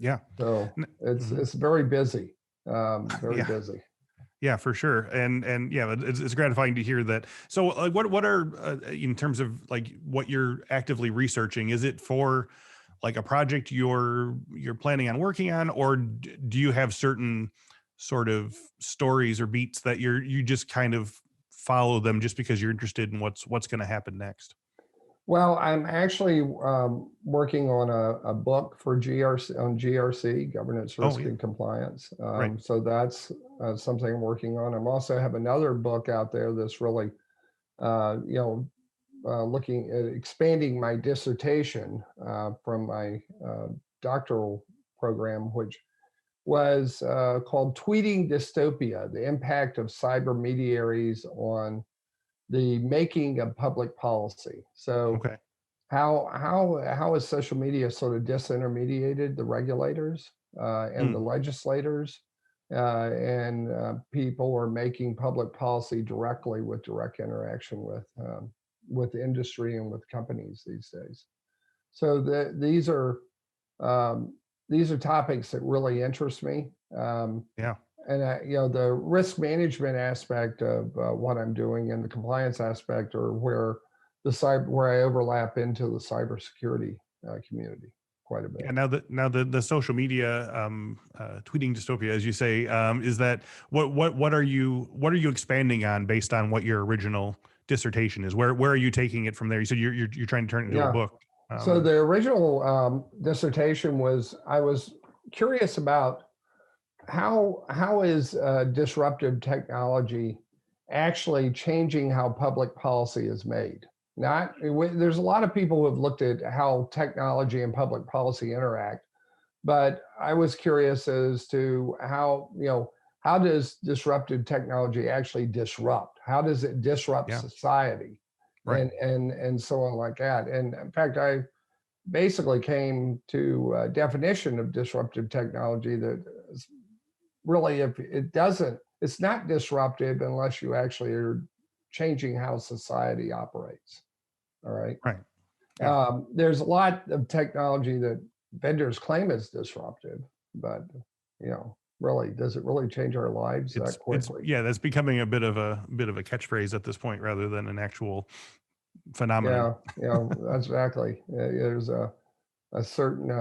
Yeah. So Mhm. it's very busy, very Yeah. busy. Yeah, for sure. And yeah, it's gratifying to hear that. So like what are in terms of like what you're actively researching, is it for like a project you're planning on working on, or do you have certain sort of stories or beats that you just kind of follow them just because you're interested in what's going to happen next? Well, I'm actually working on a book for GRC on GRC, governance, Oh, risk, yeah. and compliance. Right. So that's something I'm working on. I'm also have another book out there that's really, you know, looking at expanding my dissertation from my doctoral program, which was called Tweeting Dystopia: The Impact of Cyber Mediaries on the Making of Public Policy. So Okay. how is social media sort of disintermediated the regulators and the Mm, legislators, and people are making public policy directly with direct interaction with industry and with companies these days. So um, these are topics that really interest me. yeah. And you know, the risk management aspect of what I'm doing and the compliance aspect are where I overlap into the cybersecurity community quite a bit. Yeah, now the social media tweeting dystopia, as you say, is that what are you expanding on based on what your original dissertation is? Where are you taking it from there? You said you're trying to turn it into a Yeah. book. So Um, the original dissertation was I was curious about how is disruptive technology actually changing how public policy is made? Not there's a lot of people who have looked at how technology and public policy interact, but I was curious as to how, you know, how does disruptive technology actually disrupt? How does it disrupt yeah, society, right. and so on like that? And in fact, I basically came to a definition of disruptive technology that really, if it doesn't, it's not disruptive unless you actually are changing how society operates. All right. Right. Yeah. There's a lot of technology that vendors claim is disruptive, but you know, really, does it really change our lives that It's quickly? yeah, that's becoming a bit of a catchphrase at this point rather than an actual phenomenon. Yeah, yeah, that's exactly. There's a certain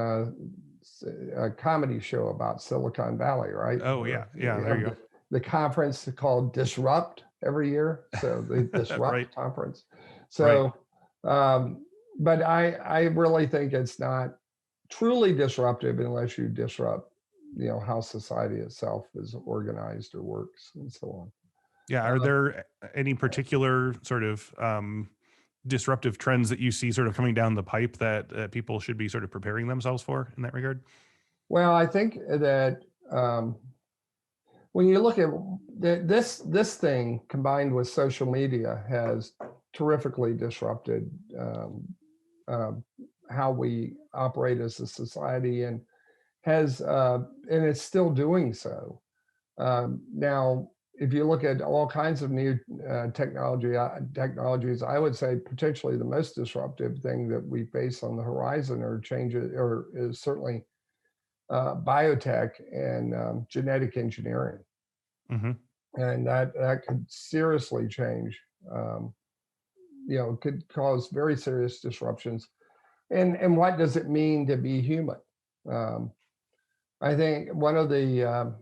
a comedy show about Silicon Valley, right? Oh Where yeah, yeah. they There have you the conference called Disrupt every year. So the go. Right. Disrupt conference. Right. So, um, but I really think it's not truly disruptive unless you disrupt, you know, how society itself is organized or works and so on. Yeah. Are Uh, there any particular sort of disruptive trends that you see sort of coming down the pipe that people should be sort of preparing themselves for in that regard? well, I think that when you look at this thing combined with social media has terrifically disrupted um, how we operate as a society and has and it's still doing so. Now, if you look at all kinds of new technologies, I would say potentially the most disruptive thing that we face on the horizon or changes or is certainly biotech and genetic engineering, Hmm. and that could seriously change. Um, you know, could cause very serious disruptions. And what does it mean to be human? Um, I think one of the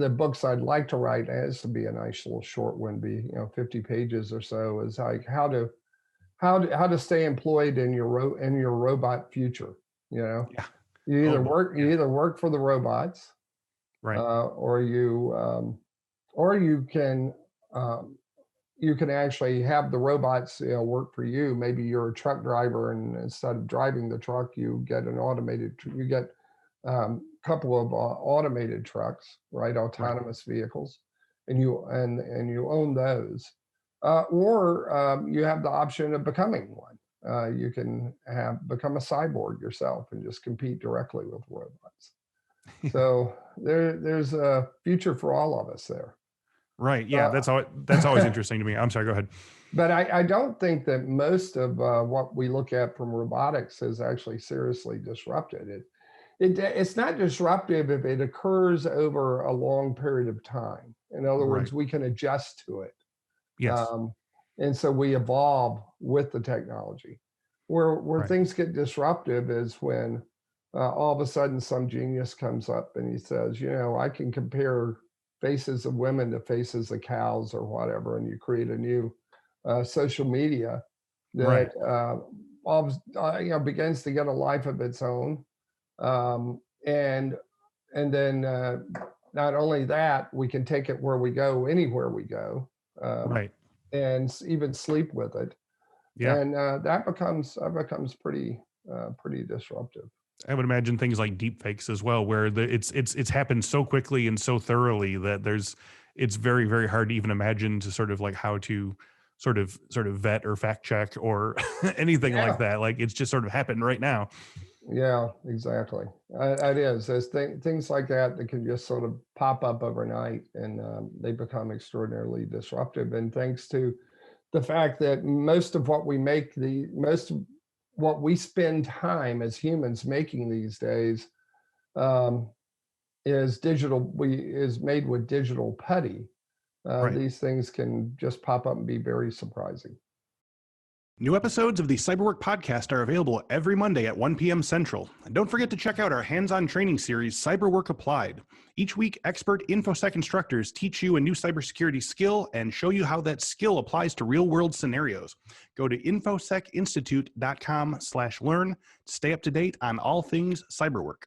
books I'd like to write, and this would be a nice little short one, be 50 pages or so, is like how to stay employed in in your robot future. You know, Yeah. Oh boy. you Yeah. either work for the robots, Right. or um, you can actually have the robots, you know, work for you. Maybe you're a truck driver, and instead of driving the truck, you get a couple of automated trucks, right? Right. Autonomous vehicles, and you own those, or you have the option of becoming one. You can become a cyborg yourself and just compete directly with robots. So there's a future for all of us there. Right. Yeah. Uh, That's always interesting to me. I'm sorry. Go ahead. but I don't think that most of what we look at from robotics is actually seriously disrupted. It's not disruptive if it occurs over a long period of time. In other Right. words, we can adjust to it. Yes. Um, and so we evolve with the technology. Where Right. things get disruptive is when all of a sudden some genius comes up and he says, I can compare faces of women to faces of cows or whatever, and you create a new social media Right. that begins to get a life of its own. Um, and and then not only that, we can take it where we go, anywhere we go, um, Right. and even sleep with it, Yeah. and that becomes pretty disruptive. I would imagine things like deep fakes as well, where it's happened so quickly and so thoroughly that it's very, very hard to even imagine to sort of like how to sort of vet or fact check or anything like Yeah, that. Like it's just sort of happened right now. yeah, exactly. It is. There's things like that that can just sort of pop up overnight, and they become extraordinarily disruptive. And thanks to the fact that most of what we spend time as humans making these days um, is made with digital putty. Right. These things can just pop up and be very surprising. New episodes of the Cyberwork podcast are available every Monday at 1 p.m. Central. And don't forget to check out our hands-on training series, Cyberwork Applied. Each week, expert Infosec instructors teach you a new cybersecurity skill and show you how that skill applies to real-world scenarios. Go to infosecinstitute.com/learn to stay up to date on all things cyberwork.